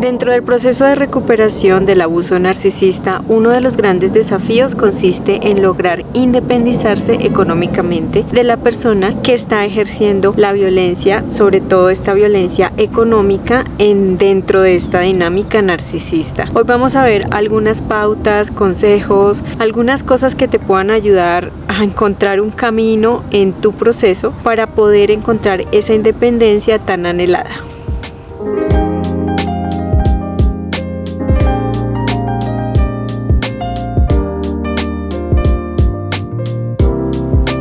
Dentro del proceso de recuperación del abuso narcisista, uno de los grandes desafíos consiste en lograr independizarse económicamente de la persona que está ejerciendo la violencia, sobre todo esta violencia económica dentro de esta dinámica narcisista. Hoy vamos a ver algunas pautas, consejos, algunas cosas que te puedan ayudar a encontrar un camino en tu proceso para poder encontrar esa independencia tan anhelada.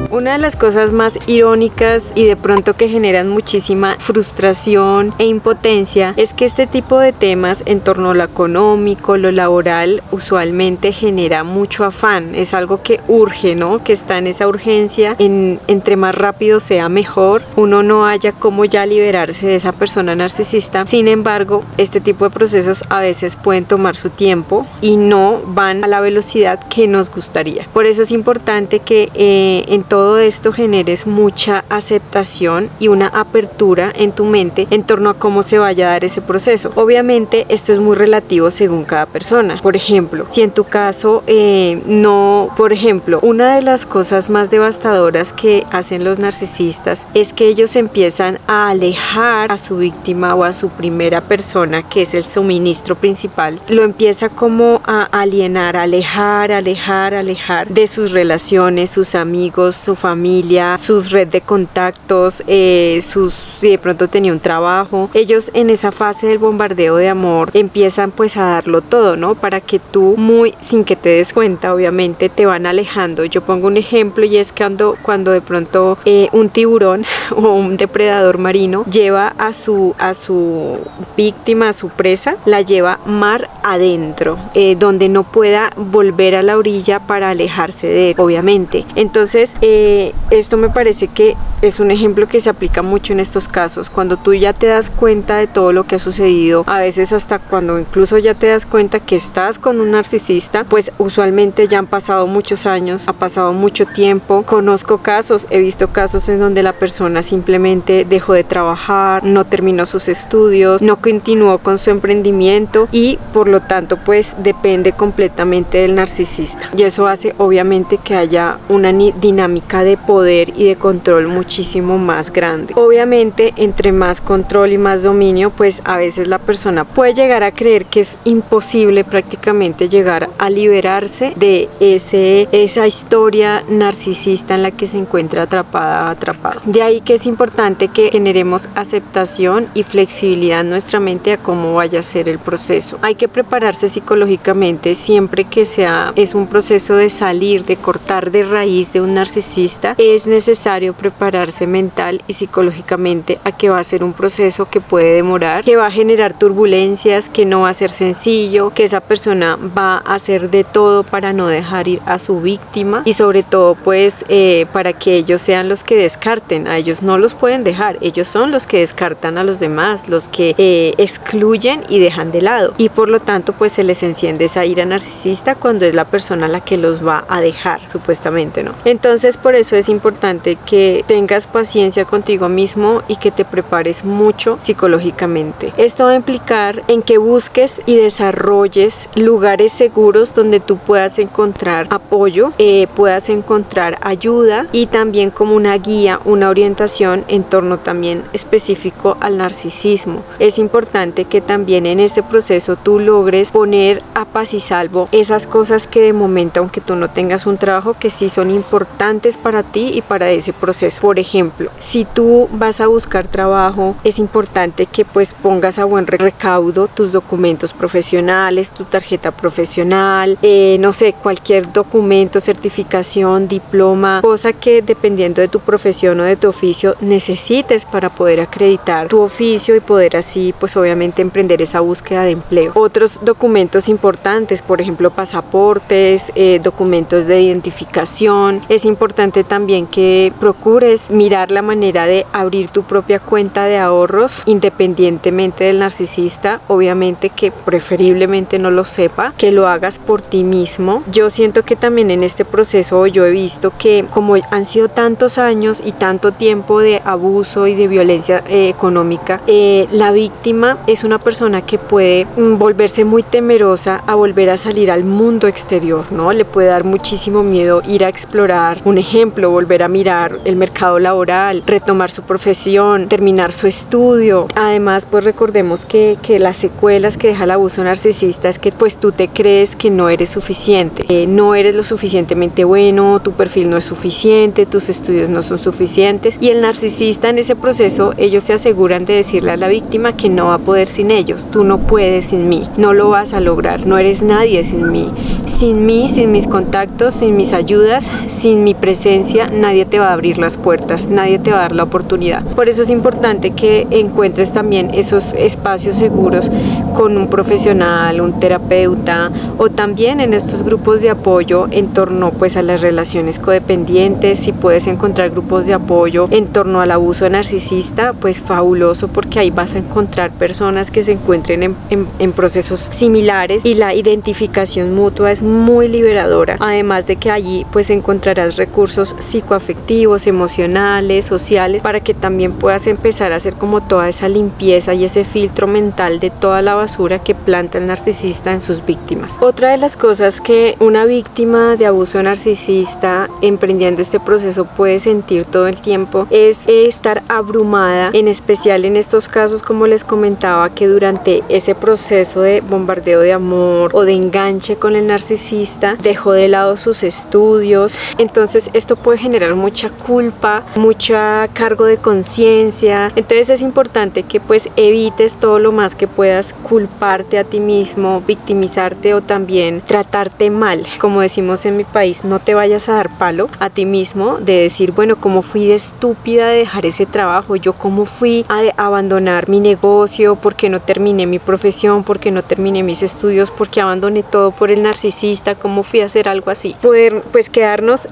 Una de las cosas más irónicas y de pronto que generan muchísima frustración e impotencia es que este tipo de temas en torno a lo económico, lo laboral, usualmente genera mucho afán. Es algo que urge, ¿no? Que está en esa urgencia, entre más rápido sea mejor. Uno no haya cómo ya liberarse de esa persona narcisista. Sin embargo, este tipo de procesos a veces pueden tomar su tiempo y no van a la velocidad que nos gustaría. Por eso es importante que en todo esto generes mucha aceptación y una apertura en tu mente en torno a cómo se vaya a dar ese proceso. Obviamente esto es muy relativo según cada persona. Por ejemplo, si en tu caso una de las cosas más devastadoras que hacen los narcisistas es que ellos empiezan a alejar a su víctima o a su primera persona, que es el suministro principal. Lo empieza como a alienar, a alejar de sus relaciones, sus amigos, su familia, su red de contactos, si de pronto tenía un trabajo. Ellos en esa fase del bombardeo de amor empiezan pues a darlo todo, ¿no? Para que tú sin que te des cuenta, obviamente te van alejando. Yo pongo un ejemplo y es cuando de pronto un tiburón o un depredador marino lleva a su víctima, a su presa, la lleva mar adentro, donde no pueda volver a la orilla para alejarse de él, obviamente. Entonces, esto me parece que es un ejemplo que se aplica mucho en estos casos. Cuando tú ya te das cuenta de todo lo que ha sucedido, a veces hasta cuando incluso ya te das cuenta que estás con un narcisista, pues usualmente ya han pasado muchos años, ha pasado mucho tiempo. Conozco casos, he visto casos en donde la persona simplemente dejó de trabajar, no terminó sus estudios, no continuó con su emprendimiento y por lo tanto pues depende completamente del narcisista. Y eso hace obviamente que haya una dinámica de poder y de control muchísimo más grande. Obviamente entre más control y más dominio, pues a veces la persona puede llegar a creer que es imposible prácticamente llegar a liberarse de esa historia narcisista en la que se encuentra atrapado. De ahí que es importante que generemos aceptación y flexibilidad en nuestra mente a cómo vaya a ser el proceso. Hay que prepararse psicológicamente siempre que es un proceso de salir, de cortar de raíz de un narcisista. Es necesario prepararse mental y psicológicamente a que va a ser un proceso que puede demorar, que va a generar turbulencias, que no va a ser sencillo, que esa persona va a hacer de todo para no dejar ir a su víctima y sobre todo pues para que ellos sean los que descarten. A ellos no los pueden dejar, ellos son los que descartan a los demás, los que excluyen y dejan de lado, y por lo tanto pues se les enciende esa ira narcisista cuando es la persona la que los va a dejar, supuestamente, ¿no? Entonces por eso es importante que tengas paciencia contigo mismo y que te prepares mucho psicológicamente. Esto va a implicar en que busques y desarrolles lugares seguros donde tú puedas encontrar apoyo, puedas encontrar ayuda y también como una guía, una orientación en torno también específico al narcisismo. Es importante que también en este proceso tú logres poner a paz y salvo esas cosas que de momento, aunque tú no tengas un trabajo, que sí son importantes para ti y para ese proceso. Por ejemplo, si tú vas a buscar trabajo, es importante que pues pongas a buen recaudo tus documentos profesionales, tu tarjeta profesional, no sé, cualquier documento, certificación, diploma, cosa que dependiendo de tu profesión o de tu oficio necesites para poder acreditar tu oficio y poder así pues obviamente emprender esa búsqueda de empleo. Otros documentos importantes, por ejemplo pasaportes, documentos de identificación. Es importante también también que procures mirar la manera de abrir tu propia cuenta de ahorros independientemente del narcisista, obviamente que preferiblemente no lo sepa, que lo hagas por ti mismo. Yo siento que también en este proceso yo he visto que como han sido tantos años y tanto tiempo de abuso y de violencia económica, la víctima es una persona que puede volverse muy temerosa a volver a salir al mundo exterior, ¿no? Le puede dar muchísimo miedo ir a explorar, un ejemplo, volver a mirar el mercado laboral, retomar su profesión, terminar su estudio. Además, pues recordemos que las secuelas que deja el abuso narcisista es que pues tú te crees que no eres suficiente, no eres lo suficientemente bueno, tu perfil no es suficiente, tus estudios no son suficientes, y el narcisista en ese proceso ellos se aseguran de decirle a la víctima que no va a poder sin ellos, tú no puedes sin mí, no lo vas a lograr, no eres nadie sin mí, sin mis contactos, sin mis ayudas, sin mi presencia, nadie te va a abrir las puertas, nadie te va a dar la oportunidad. Por eso es importante que encuentres también esos espacios seguros con un profesional, un terapeuta, o también en estos grupos de apoyo en torno pues a las relaciones codependientes. Si puedes encontrar grupos de apoyo en torno al abuso narcisista, pues fabuloso, porque ahí vas a encontrar personas que se encuentren en procesos similares, y la identificación mutua es muy liberadora, además de que allí pues encontrarás recursos psicoafectivos, emocionales, sociales, para que también puedas empezar a hacer como toda esa limpieza y ese filtro mental de toda la basura que planta el narcisista en sus víctimas. Otra de las cosas que una víctima de abuso narcisista emprendiendo este proceso puede sentir todo el tiempo es estar abrumada, en especial en estos casos, como les comentaba, que durante ese proceso de bombardeo de amor o de enganche con el narcisista dejó de lado sus estudios. Entonces esto puede generar mucha culpa, mucha cargo de conciencia. Entonces es importante que pues evites todo lo más que puedas culparte a ti mismo, victimizarte o también tratarte mal. Como decimos en mi país, no te vayas a dar palo a ti mismo de decir, bueno, cómo fui de estúpida de dejar ese trabajo, yo cómo fui a abandonar mi negocio, porque no terminé mi profesión, porque no terminé mis estudios, porque abandoné todo por el narcisista, cómo fui a hacer algo así. Poder pues quedarnos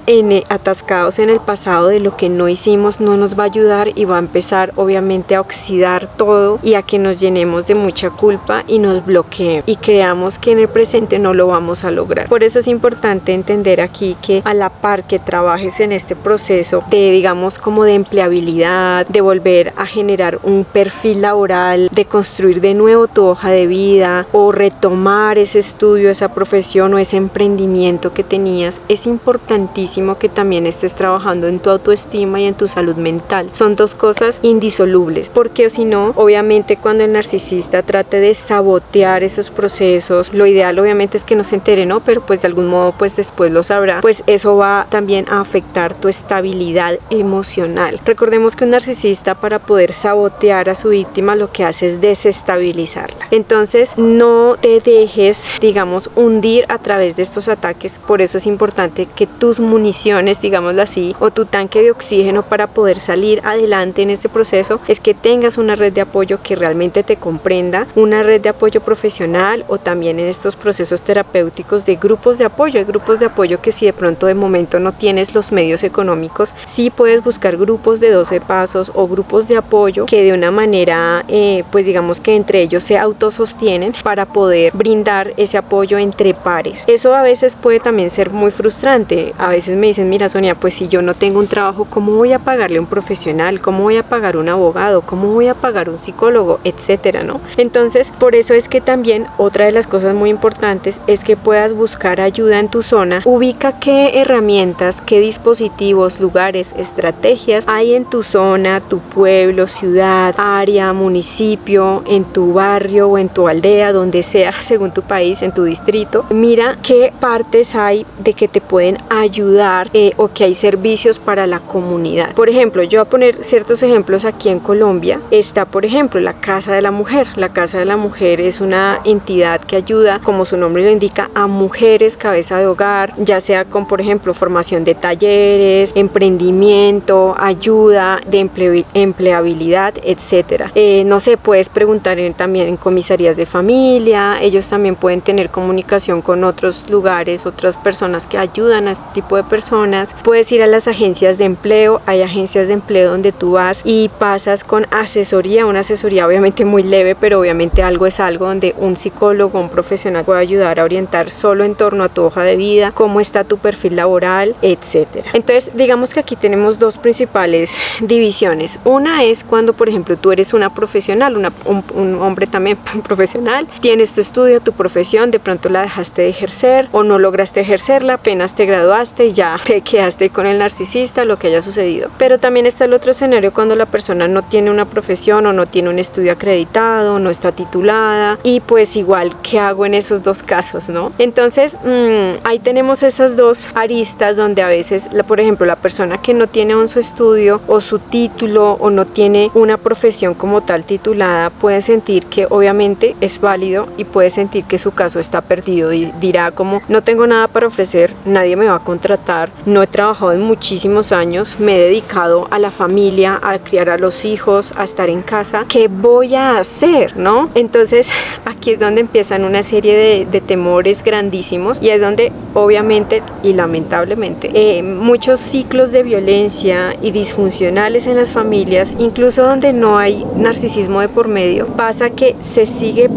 atascados en el pasado de lo que no hicimos no nos va a ayudar, y va a empezar obviamente a oxidar todo y a que nos llenemos de mucha culpa y nos bloquee y creamos que en el presente no lo vamos a lograr. Por eso es importante entender aquí que a la par que trabajes en este proceso de, digamos, como de empleabilidad, de volver a generar un perfil laboral, de construir de nuevo tu hoja de vida o retomar ese estudio, esa profesión o ese emprendimiento que tenías, es importantísimo que también estés trabajando en tu autoestima y en tu salud mental. Son dos cosas indisolubles, porque si no, obviamente cuando el narcisista trate de sabotear esos procesos, lo ideal obviamente es que no se entere, ¿no? Pero pues de algún modo pues después lo sabrá, pues eso va también a afectar tu estabilidad emocional. Recordemos que un narcisista, para poder sabotear a su víctima, lo que hace es desestabilizarla. Entonces no te dejes, digamos, hundir a través de estos ataques. Por eso es importante que tus municiones, digámoslo así, o tu tanque de oxígeno para poder salir adelante en este proceso, es que tengas una red de apoyo que realmente te comprenda, una red de apoyo profesional, o también en estos procesos terapéuticos de grupos de apoyo. Hay grupos de apoyo que si de pronto de momento no tienes los medios económicos, sí puedes buscar grupos de 12 pasos o grupos de apoyo que de una manera pues digamos que entre ellos se autosostienen para poder brindar ese apoyo entre pares. Eso a veces puede también ser muy frustrante. A veces me dicen, mira Sonia, pues si yo no tengo un trabajo, ¿cómo voy a pagarle a un profesional? ¿Cómo voy a pagar un abogado? ¿Cómo voy a pagar un psicólogo? Etcétera, ¿no? Entonces, por eso es que también otra de las cosas muy importantes es que puedas buscar ayuda en tu zona. Ubica qué herramientas, qué dispositivos, lugares, estrategias hay en tu zona, tu pueblo, ciudad, área, municipio, en tu barrio o en tu aldea, donde sea, según tu país, en tu distrito. Mira qué partes hay de que te pueden ayudar o que hay servicios para la comunidad. Por ejemplo, yo voy a poner ciertos ejemplos. Aquí en Colombia está, por ejemplo, la Casa de la Mujer. La Casa de la Mujer es una entidad que ayuda, como su nombre lo indica, a mujeres cabeza de hogar, ya sea con, por ejemplo, formación de talleres, emprendimiento, ayuda de empleabilidad, etcétera. No sé, puedes preguntar también en comisarías de familia. Ellos también pueden tener comunicación con otros lugares, otras personas que ayudan a este tipo de personas. Puedes ir a las agencias de empleo. Hay agencias de empleo donde tú vas y pasas con asesoría, una asesoría obviamente muy leve, pero obviamente algo es algo, donde un psicólogo, un profesional puede ayudar a orientar solo en torno a tu hoja de vida, cómo está tu perfil laboral, etcétera. Entonces, digamos que aquí tenemos dos principales divisiones. Una es cuando, por ejemplo, tú eres una profesional, un hombre también profesional, tienes tu estudio, tu profesión, de pronto la dejaste de ejercer o no lograste ejercerla, apenas te graduaste y ya te quedaste con el narcisista, lo que haya sucedido. Pero también está el otro escenario cuando la persona no tiene una profesión o no tiene un estudio acreditado, no está titulada, y pues igual, ¿qué hago en esos dos casos, no? Entonces, ahí tenemos esas dos aristas donde a veces, por ejemplo, la persona que no tiene aún su estudio o su título o no tiene una profesión como tal titulada puede sentir que obviamente es válido y puede sentir que su caso está perdido y dirá como, no tengo nada para ofrecer, nadie me va a contratar, no he trabajado en muchísimos años, me he dedicado a la familia, a criar a los hijos, a estar en casa, ¿qué voy a hacer, no? Entonces aquí es donde empiezan una serie de temores grandísimos, y es donde obviamente y lamentablemente muchos ciclos de violencia y disfuncionales en las familias, incluso donde no hay narcisismo de por medio, pasa que se sigue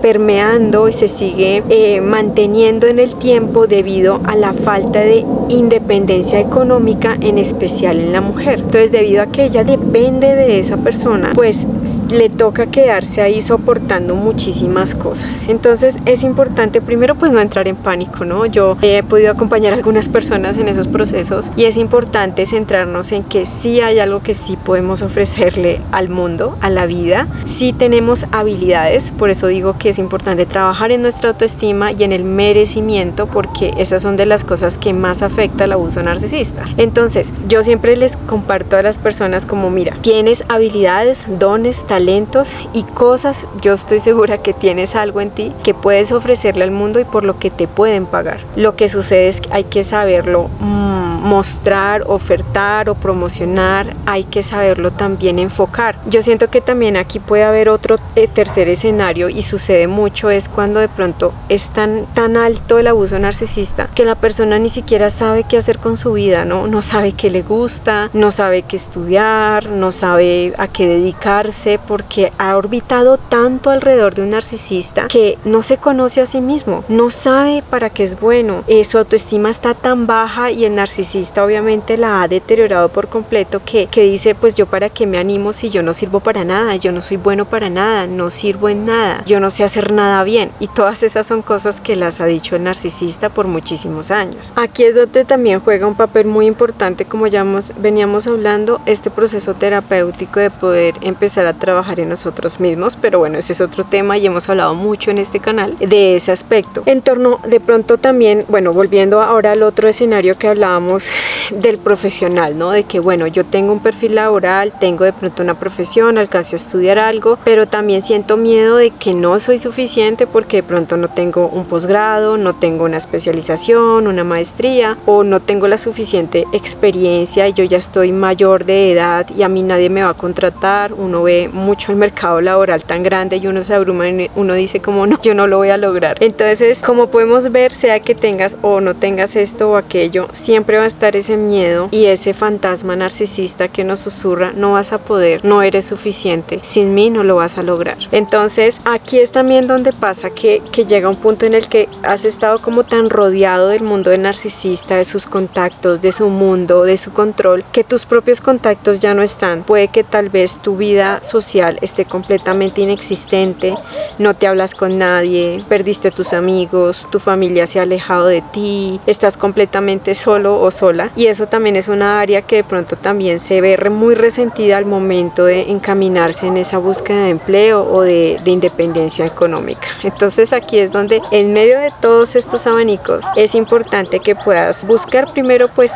permeando y se sigue manteniendo en el tiempo debido a la falta de independencia económica, en especial en la mujer. Entonces, debido a que ella depende de esa persona, pues le toca quedarse ahí soportando muchísimas cosas. Entonces es importante primero pues no entrar en pánico, ¿no? Yo he podido acompañar a algunas personas en esos procesos, y es importante centrarnos en que sí hay algo que sí podemos ofrecerle al mundo, a la vida, sí tenemos habilidades. Por eso digo que es importante trabajar en nuestra autoestima y en el merecimiento, porque esas son de las cosas que más afecta el abuso narcisista. Entonces yo siempre les comparto a las personas como, mira, tienes habilidades, dones, talentos y cosas, yo estoy segura que tienes algo en ti que puedes ofrecerle al mundo y por lo que te pueden pagar. Lo que sucede es que hay que saberlo mostrar, ofertar o promocionar, hay que saberlo también enfocar. Yo siento que también aquí puede haber otro tercer escenario, y sucede mucho, es cuando de pronto es tan alto el abuso narcisista que la persona ni siquiera sabe qué hacer con su vida, no sabe qué le gusta, no sabe qué estudiar, no sabe a qué dedicarse, porque ha orbitado tanto alrededor de un narcisista que no se conoce a sí mismo, no sabe para qué es bueno, su autoestima está tan baja, y el narcisista obviamente la ha deteriorado por completo, que dice, pues yo para qué me animo si yo no sirvo para nada, yo no soy bueno para nada, no sirvo en nada, yo no sé hacer nada bien. Y todas esas son cosas que las ha dicho el narcisista por muchísimos años. Aquí es donde también juega un papel muy importante, como ya veníamos hablando, este proceso terapéutico de poder empezar a trabajar en nosotros mismos. Pero bueno, ese es otro tema y hemos hablado mucho en este canal de ese aspecto. En torno de pronto también, bueno, volviendo ahora al otro escenario que hablábamos del profesional, ¿no? De que bueno, yo tengo un perfil laboral, tengo de pronto una profesión, alcancé a estudiar algo, pero también siento miedo de que no soy suficiente porque de pronto no tengo un posgrado, no tengo una especialización, una maestría, o no tengo la suficiente experiencia y yo ya estoy mayor de edad y a mí nadie me va a contratar. Uno ve mucho el mercado laboral tan grande y uno se abruma y uno dice como no, yo no lo voy a lograr. Entonces, como podemos ver, sea que tengas o no tengas esto o aquello, siempre va a estar ese miedo y ese fantasma narcisista que nos susurra, no vas a poder, no eres suficiente, sin mí no lo vas a lograr. Entonces aquí es también donde pasa que llega un punto en el que has estado como tan rodeado del mundo del narcisista, de sus contactos, de su mundo, de su control, que tus propios contactos ya no están. Puede que tal vez tu vida social esté completamente inexistente, no te hablas con nadie, perdiste tus amigos, tu familia se ha alejado de ti, estás completamente solo o sola, y eso también es una área que de pronto también se ve muy resentida al momento de encaminarse en esa búsqueda de empleo o de independencia económica. Entonces aquí es donde en medio de todos estos abanicos es importante que puedas buscar primero pues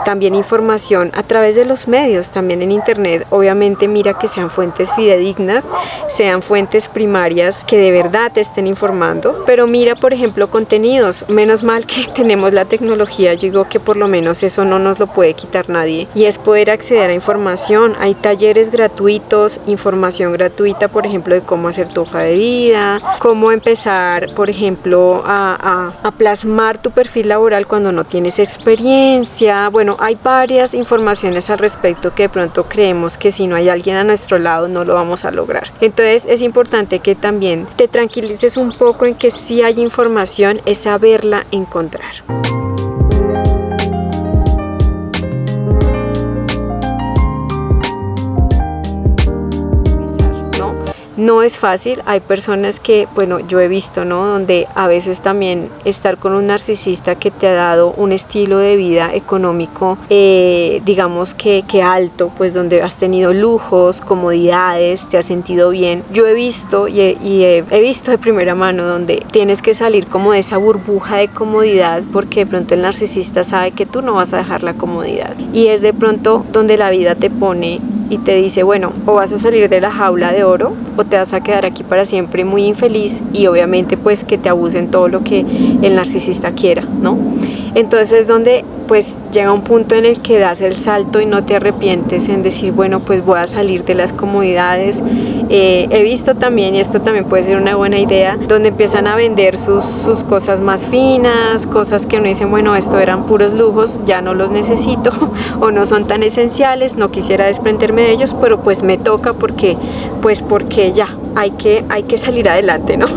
también información a través de los medios, también en internet. Obviamente mira que sean fuentes fidedignas, sean fuentes primarias que de verdad te estén informando, pero mira por ejemplo contenidos, menos mal que tenemos la tecnología, yo digo que por lo menos eso no nos lo puede quitar nadie, y es poder acceder a información. Hay talleres gratuitos, información gratuita, por ejemplo, de cómo hacer tu hoja de vida, cómo empezar, por ejemplo, a plasmar tu perfil laboral cuando no tienes experiencia. Bueno, hay varias informaciones al respecto que de pronto creemos que si no hay alguien a nuestro lado no lo vamos a lograr. Entonces es importante que también te tranquilices un poco en que si hay información, es saberla encontrar. No es fácil, hay personas que, bueno, yo he visto, ¿no? Donde a veces también estar con un narcisista que te ha dado un estilo de vida económico, digamos que alto, pues donde has tenido lujos, comodidades, te has sentido bien. Yo he visto y he visto de primera mano donde tienes que salir como de esa burbuja de comodidad, porque de pronto el narcisista sabe que tú no vas a dejar la comodidad. Y es de pronto donde la vida te pone y te dice, bueno, o vas a salir de la jaula de oro o te vas a quedar aquí para siempre muy infeliz, y obviamente pues que te abusen todo lo que el narcisista quiera, ¿no? Entonces es donde pues llega un punto en el que das el salto y no te arrepientes en decir, bueno, pues voy a salir de las comodidades. He visto también, y esto también puede ser una buena idea, donde empiezan a vender sus cosas más finas, cosas que uno dice, bueno, esto eran puros lujos, ya no los necesito o no son tan esenciales, no quisiera desprenderme de ellos, pero pues me toca porque ya hay que salir adelante, ¿no?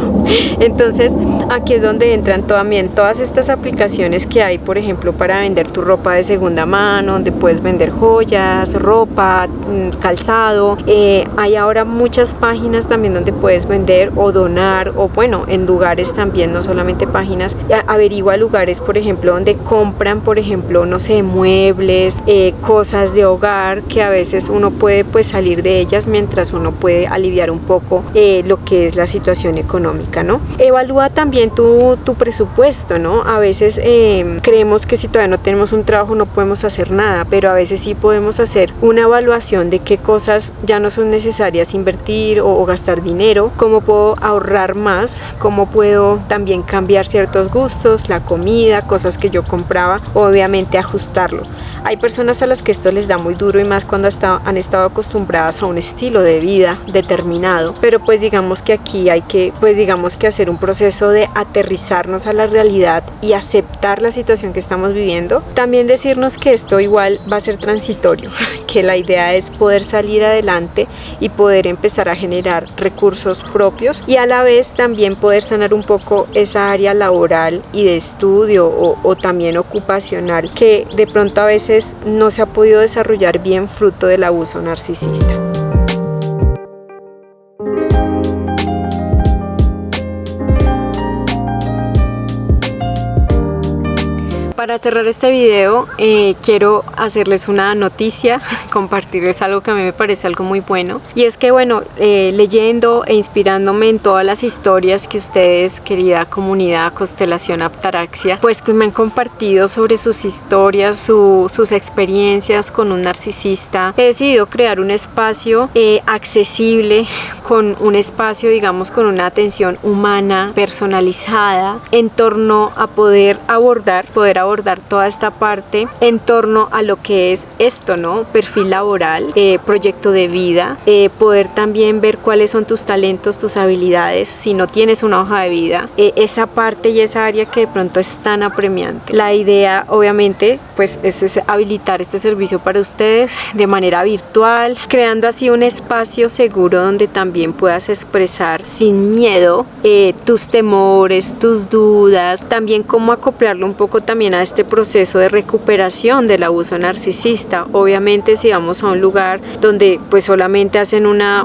Entonces aquí es donde entran también todas estas aplicaciones que hay, por ejemplo, para vender tu ropa de segunda mano, donde puedes vender joyas, ropa, calzado. Hay ahora muchas páginas también donde puedes vender o donar, o bueno, en lugares también, no solamente páginas. Averigua lugares, por ejemplo, donde compran, por ejemplo, no sé, muebles, cosas de hogar, que a veces uno puede pues salir de ellas mientras uno puede aliviar un poco lo que es la situación económica, ¿no? Evalúa también tu presupuesto, ¿no? A veces creemos que si todavía no tenemos un trabajo no podemos hacer nada, pero a veces sí podemos hacer una evaluación de qué cosas ya no son necesarias invertir o gastar dinero, cómo puedo ahorrar más, cómo puedo también cambiar ciertos gustos, la comida, cosas que yo compraba, obviamente ajustarlo. Hay personas a las que esto les da muy duro, y más cuando han estado acostumbradas a un estilo de vida determinado, pero pues digamos que aquí hay que hacer un proceso de aterrizarnos a la realidad y aceptar la situación que estamos viviendo. También decirnos que esto igual va a ser transitorio, que la idea es poder salir adelante y poder empezar a generar recursos propios, y a la vez también poder sanar un poco esa área laboral y de estudio o también ocupacional que de pronto a veces no se ha podido desarrollar bien fruto del abuso narcisista. Para cerrar este video, quiero hacerles una noticia, compartirles algo que a mí me parece algo muy bueno, y es que bueno, leyendo e inspirándome en todas las historias que ustedes, querida comunidad Constelación Aptaraxia, pues que me han compartido sobre sus historias, sus experiencias con un narcisista, he decidido crear un espacio accesible, con un espacio, digamos, con una atención humana, personalizada, en torno a poder abordar toda esta parte en torno a lo que es esto, ¿no? Perfil laboral, proyecto de vida, poder también ver cuáles son tus talentos, tus habilidades, si no tienes una hoja de vida, esa parte y esa área que de pronto es tan apremiante. La idea, obviamente, pues es habilitar este servicio para ustedes de manera virtual, creando así un espacio seguro donde también puedas expresar sin miedo tus temores, tus dudas, también cómo acoplarlo un poco también a este proceso de recuperación del abuso narcisista. Obviamente si vamos a un lugar donde pues solamente hacen una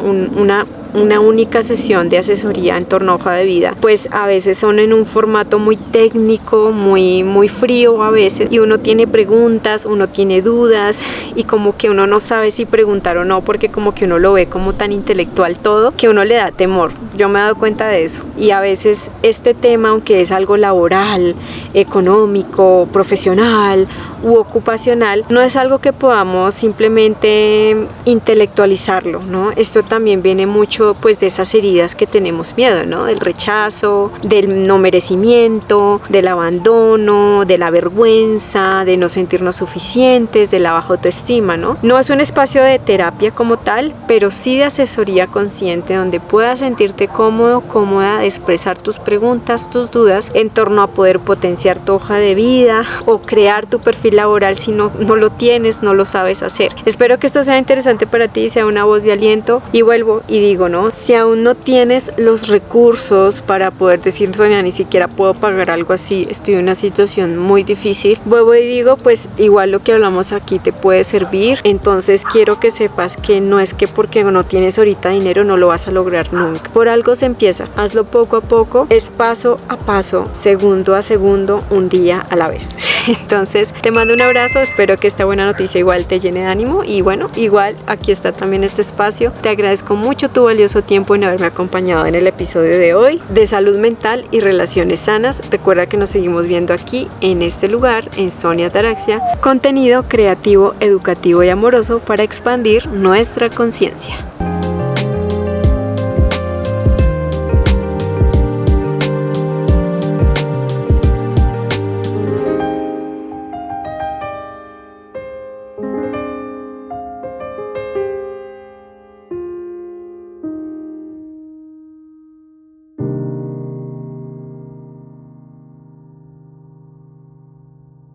única sesión de asesoría en torno a hoja de vida, pues a veces son en un formato muy técnico, muy frío a veces, y uno tiene preguntas, uno tiene dudas, y como que uno no sabe si preguntar o no, porque como que uno lo ve como tan intelectual todo, que uno le da temor. Yo me he dado cuenta de eso, y a veces este tema, aunque es algo laboral, económico, profesional u ocupacional, no es algo que podamos simplemente intelectualizarlo, ¿no? Esto también viene mucho mucho pues de esas heridas que tenemos miedo, ¿no? Del rechazo, del no merecimiento, del abandono, de la vergüenza, de no sentirnos suficientes, de la baja autoestima, ¿no? No es un espacio de terapia como tal, pero sí de asesoría consciente donde puedas sentirte cómodo, cómoda de expresar tus preguntas, tus dudas en torno a poder potenciar tu hoja de vida o crear tu perfil laboral si no lo tienes, no lo sabes hacer. Espero que esto sea interesante para ti, sea una voz de aliento, y vuelvo y digo, ¿no? Si aún no tienes los recursos para poder decir, Sonia, ni siquiera puedo pagar algo así, estoy en una situación muy difícil, vuelvo y digo, pues igual lo que hablamos aquí te puede servir. Entonces quiero que sepas que no es que porque no tienes ahorita dinero no lo vas a lograr nunca. Por algo se empieza, hazlo poco a poco, es paso a paso, segundo a segundo, un día a la vez. Entonces te mando un abrazo, espero que esta buena noticia igual te llene de ánimo, y bueno, igual aquí está también este espacio. Te agradezco mucho tu valioso tiempo en haberme acompañado en el episodio de hoy de salud mental y relaciones sanas. Recuerda que nos seguimos viendo aquí en este lugar, en Sonia Ataraxia, contenido creativo, educativo y amoroso para expandir nuestra conciencia.